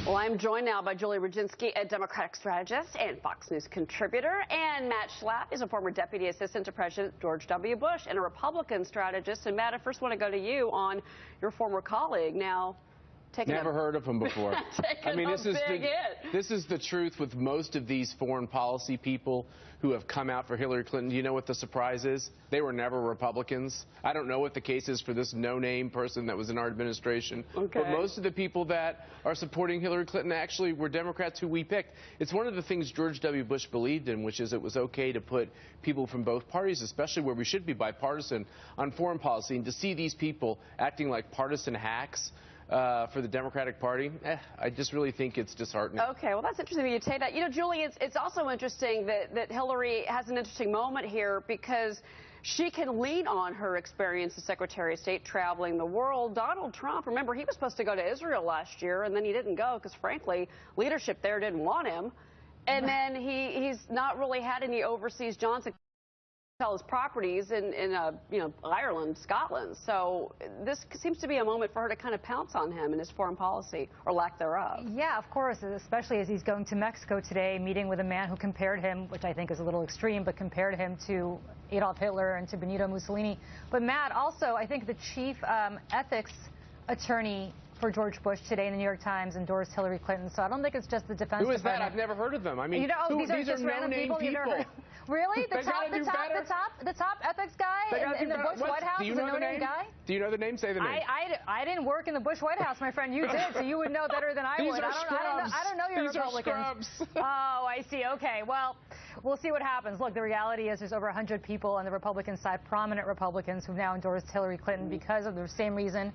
Well, I'm joined now by Julie Rajinski, a Democratic strategist and Fox News contributor, and Matt Schlapp is a former deputy assistant to President George W. Bush and a Republican strategist. And Matt, I first want to go to you on your former colleague. Now, Never heard of him before. I mean, this is the truth with most of these foreign policy people who have come out for Hillary Clinton. Do you know what the surprise is? They were never Republicans. I don't know what the case is for this no-name person that was in our administration. Okay. But most of the people that are supporting Hillary Clinton actually were Democrats who we picked. It's one of the things George W. Bush believed in, which is it was okay to put people from both parties, especially where we should be bipartisan, on foreign policy. And to see these people acting like partisan hacks for the Democratic Party, I just really think it's disheartening. Okay, well, that's interesting that you say that. You know, Julie, it's also interesting that Hillary has an interesting moment here because she can lean on her experience as Secretary of State traveling the world. Donald Trump, remember, he was supposed to go to Israel last year, and then he didn't go because, frankly, leadership there didn't want him. And then he's not really had any overseas Johnson his properties in Ireland, Scotland. So this seems to be a moment for her to kind of pounce on him and his foreign policy, or lack thereof. Yeah, of course, especially as he's going to Mexico today, meeting with a man who compared him, which I think is a little extreme, but compared him to Adolf Hitler and to Benito Mussolini. But Matt, also, I think the chief ethics attorney for George Bush today in the New York Times endorsed Hillary Clinton. So I don't think it's just the Defense Who is Department. that? I've never heard of them. I mean, these are just random people. Really? The top ethics guy in the Bush White House is a no-name guy? Do you know the name? Say the name. I didn't work in the Bush White House, my friend. You did, so you would know better than I would. I don't know your Republicans. Oh, I see. Okay, well, we'll see what happens. Look, the reality is there's over 100 people on the Republican side, prominent Republicans, who've now endorsed Hillary Clinton because of the same reason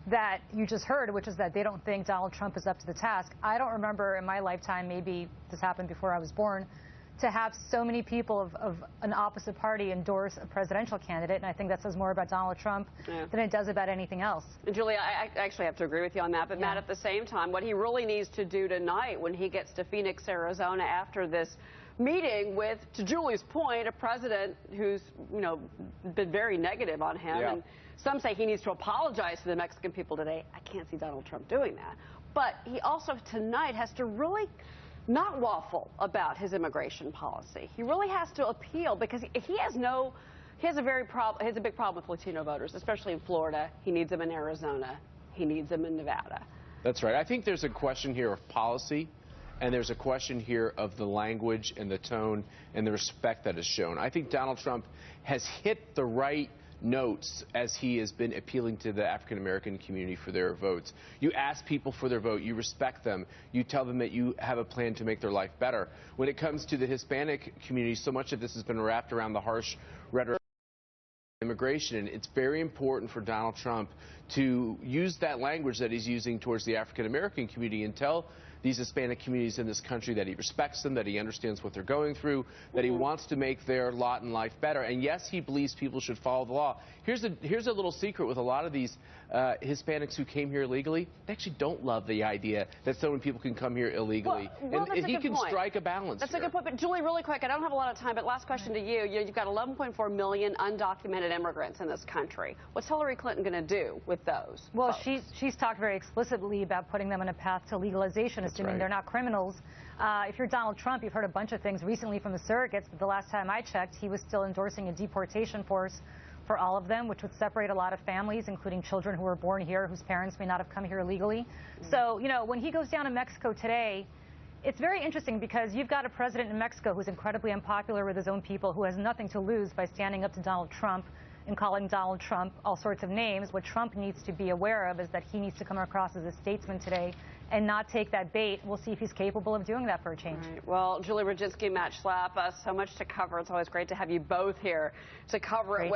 that you just heard, which is that they don't think Donald Trump is up to the task. I don't remember in my lifetime, maybe this happened before I was born, to have so many people of an opposite party endorse a presidential candidate, and I think that says more about Donald Trump than it does about anything else. Julia, I actually have to agree with you on that, but Matt, at the same time, what he really needs to do tonight when he gets to Phoenix, Arizona after this meeting with, to Julie's point, a president who's, been very negative on him, and some say he needs to apologize to the Mexican people today. I can't see Donald Trump doing that. But he also tonight has to really not waffle about his immigration policy. He really has to appeal because he has a big problem with Latino voters, especially in Florida. He needs them in Arizona. He needs them in Nevada. That's right. I think there's a question here of policy, and there's a question here of the language and the tone and the respect that is shown. I think Donald Trump has hit the right notes as he has been appealing to the African-American community for their votes. You ask people for their vote. You respect them. You tell them that you have a plan to make their life better. When it comes to the Hispanic community, so much of this has been wrapped around the harsh rhetoric of immigration, and it's very important for Donald Trump to use that language that he's using towards the African-American community and tell these Hispanic communities in this country that he respects them, that he understands what they're going through, that he wants to make their lot in life better. And yes, he believes people should follow the law. Here's a little secret with a lot of these Hispanics who came here illegally. They actually don't love the idea that so many people can come here illegally. And he can strike a balance. That's a good point. But Julie, really quick, I don't have a lot of time, but last question to you. You've got 11.4 million undocumented immigrants in this country. What's Hillary Clinton going to do with those? Well, she's talked very explicitly about putting them on a path to legalization, assuming they're not criminals. If you're Donald Trump, you've heard a bunch of things recently from the surrogates, but the last time I checked, he was still endorsing a deportation force for all of them, which would separate a lot of families, including children who were born here, whose parents may not have come here illegally. So, when he goes down to Mexico today, it's very interesting because you've got a president in Mexico who's incredibly unpopular with his own people, who has nothing to lose by standing up to Donald Trump and calling Donald Trump all sorts of names. What Trump needs to be aware of is that he needs to come across as a statesman today and not take that bait. We'll see if he's capable of doing that for a change. Right. Well, Julie Rajinski, Matt Schlapp, so much to cover. It's always great to have you both here to cover it with.